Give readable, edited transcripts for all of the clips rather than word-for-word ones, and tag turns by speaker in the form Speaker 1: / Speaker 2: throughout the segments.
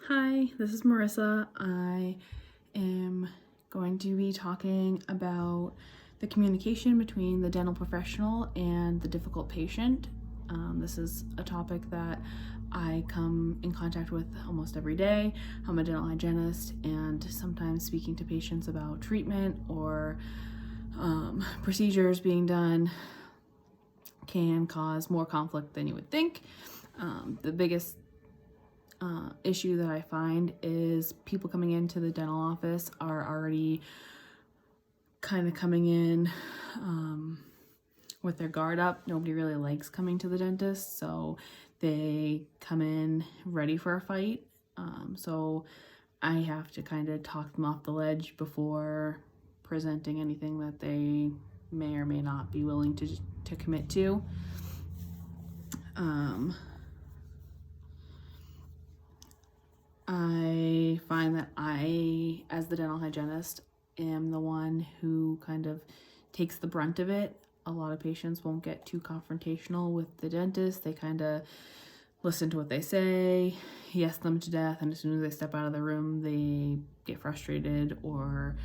Speaker 1: Hi, this is Marissa. I am going to be talking about the communication between the dental professional and the difficult patient. This is a topic that I come in contact with almost every day. I'm a dental hygienist, and sometimes speaking to patients about treatment or procedures being done can cause more conflict than you would think. The biggest issue that I find is people coming into the dental office are already kind of coming in with their guard up. Nobody really likes coming to the dentist, so they come in ready for a fight. So I have to kind of talk them off the ledge before presenting anything that they may or may not be willing to commit to. I find that I, as the dental hygienist, am the one who kind of takes the brunt of it. A lot of patients won't get too confrontational with the dentist. They kind of listen to what they say, yes them to death, and as soon as they step out of the room, they get frustrated or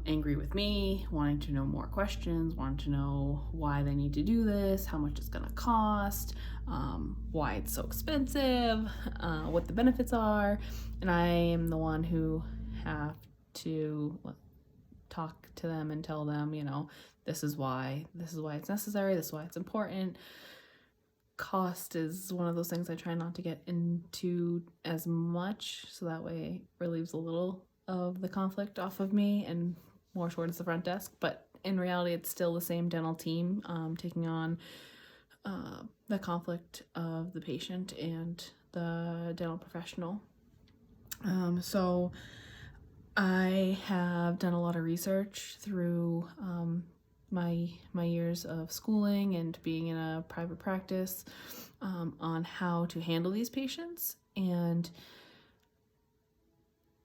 Speaker 1: angry with me, wanting to know more questions, wanting to know why they need to do this, how much it's going to cost, why it's so expensive, what the benefits are. And I am the one who have to talk to them and tell them, this is why it's necessary, this is why it's important. Cost is one of those things I try not to get into as much, so that way it relieves a little of the conflict off of me and more towards the front desk. But in reality, it's still the same dental team taking on the conflict of the patient and the dental professional. So I have done a lot of research through my years of schooling and being in a private practice on how to handle these patients. And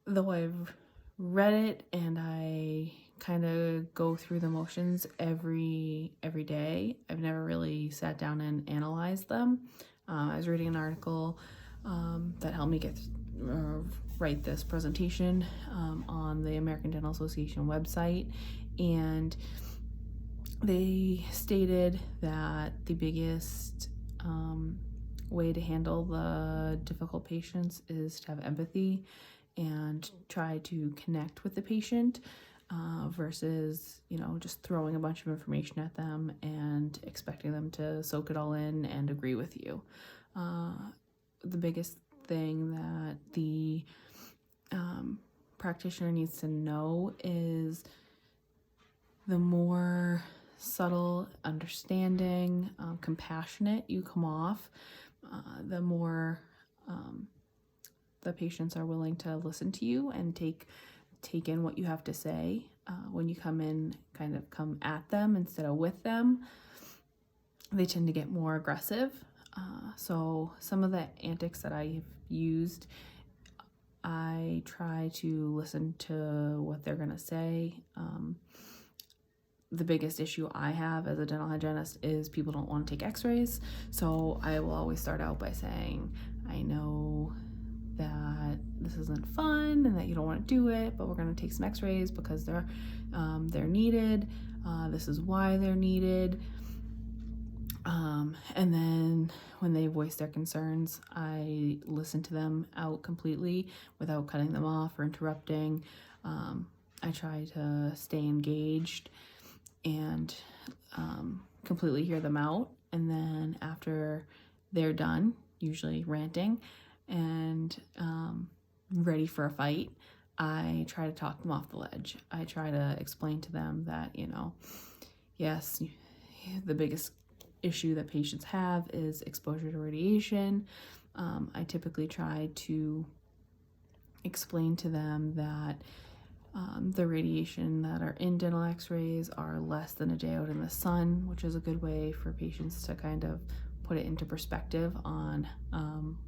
Speaker 1: though I've read it and I kind of go through the motions every day, I've never really sat down and analyzed them. I was reading an article that helped me write this presentation on the American Dental Association website, and they stated that the biggest way to handle the difficult patients is to have empathy and try to connect with the patient versus, just throwing a bunch of information at them and expecting them to soak it all in and agree with you. The biggest thing that the practitioner needs to know is the more subtle, understanding, compassionate you come off, the more the patients are willing to listen to you and take in what you have to say. When you come in, kind of come at them instead of with them, they tend to get more aggressive. So some of the antics that I've used, I try to listen to what they're going to say. The biggest issue I have as a dental hygienist is people don't want to take x-rays. So I will always start out by saying, I know that this isn't fun and that you don't want to do it, but we're going to take some x-rays because they're needed. This is why they're needed. And then when they voice their concerns, I listen to them out completely without cutting them off or interrupting. I try to stay engaged and completely hear them out. And then after they're done, usually ranting and ready for a fight, I try to talk them off the ledge. I try to explain to them that, yes, the biggest issue that patients have is exposure to radiation. I typically try to explain to them that the radiation that are in dental x-rays are less than a day out in the sun, which is a good way for patients to kind of put it into perspective on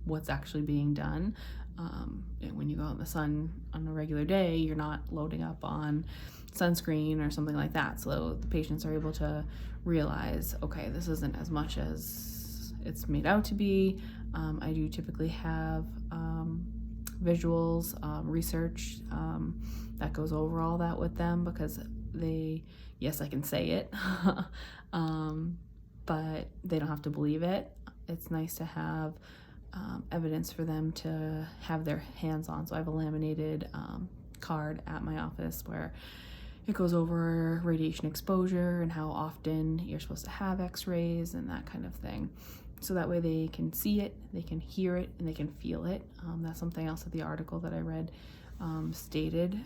Speaker 1: what's actually being done. And when you go out in the sun on a regular day, you're not loading up on sunscreen or something like that. So the patients are able to realize, okay, this isn't as much as it's made out to be. I do typically have visuals, research that goes over all that with them, because yes, I can say it, but they don't have to believe it. It's nice to have evidence for them to have their hands on. So I have a laminated card at my office where it goes over radiation exposure and how often you're supposed to have x-rays and that kind of thing. So that way they can see it, they can hear it, and they can feel it. That's something else that the article that I read stated.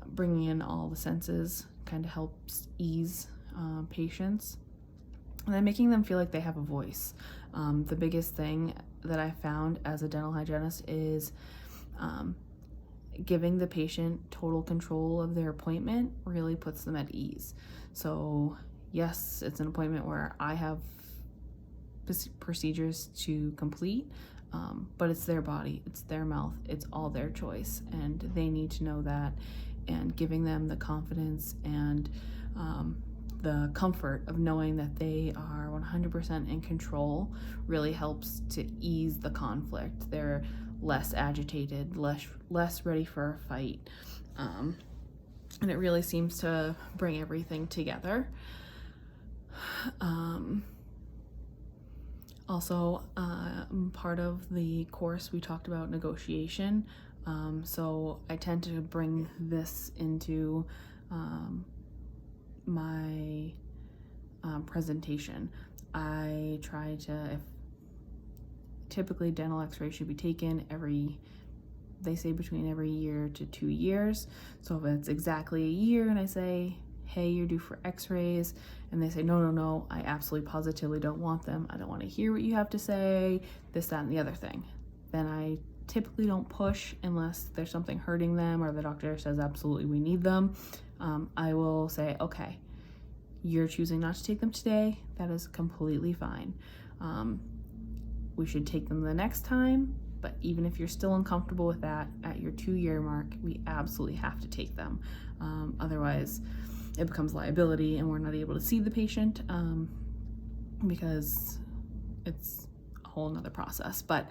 Speaker 1: Bringing in all the senses kind of helps ease patients. And then making them feel like they have a voice. The biggest thing that I found as a dental hygienist is giving the patient total control of their appointment really puts them at ease. So yes, it's an appointment where I have procedures to complete, but it's their body, it's their mouth, it's all their choice, and they need to know that. And giving them the confidence and the comfort of knowing that they are 100% in control really helps to ease the conflict. They're less agitated, less ready for a fight, and it really seems to bring everything together. Also, part of the course we talked about negotiation, so I tend to bring this into my presentation. I try to, typically dental x-ray should be taken they say between every year to 2 years. So if it's exactly a year and I say, hey, you're due for x-rays, and they say, no, I absolutely positively don't want them, I don't want to hear what you have to say, this, that, and the other thing, then I typically don't push unless there's something hurting them or the doctor says absolutely we need them. I will say, okay, you're choosing not to take them today, that is completely fine. We should take them the next time, but even if you're still uncomfortable with that, at your 2-year mark, we absolutely have to take them. Otherwise, it becomes liability and we're not able to see the patient because it's a whole nother process. But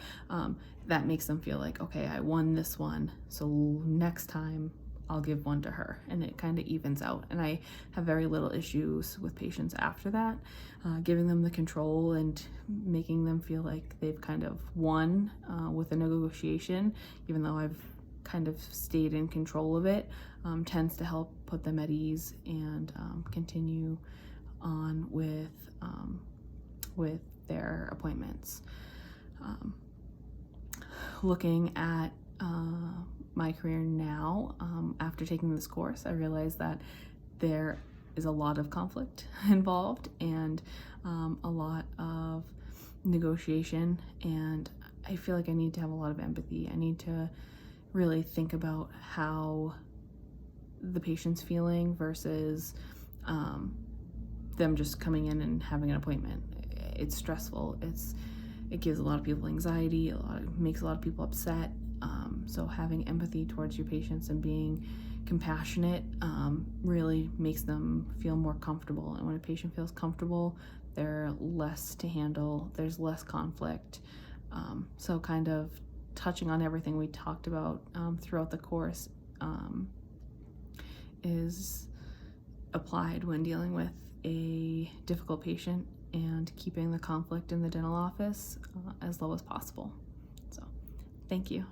Speaker 1: that makes them feel like, okay, I won this one, so next time I'll give one to her, and it kind of evens out. And I have very little issues with patients after that, giving them the control and making them feel like they've kind of won with a negotiation, even though I've kind of stayed in control of it, tends to help put them at ease and continue on with their appointments. Looking at my career now, after taking this course, I realized that there is a lot of conflict involved and a lot of negotiation, and I feel like I need to have a lot of empathy. I need to really think about how the patient's feeling versus them just coming in and having an appointment. It's stressful. It gives a lot of people anxiety. Makes a lot of people upset. So having empathy towards your patients and being compassionate really makes them feel more comfortable. And when a patient feels comfortable, they're less to handle. There's less conflict. So kind of touching on everything we talked about throughout the course is applied when dealing with a difficult patient and keeping the conflict in the dental office as low as possible. So, thank you.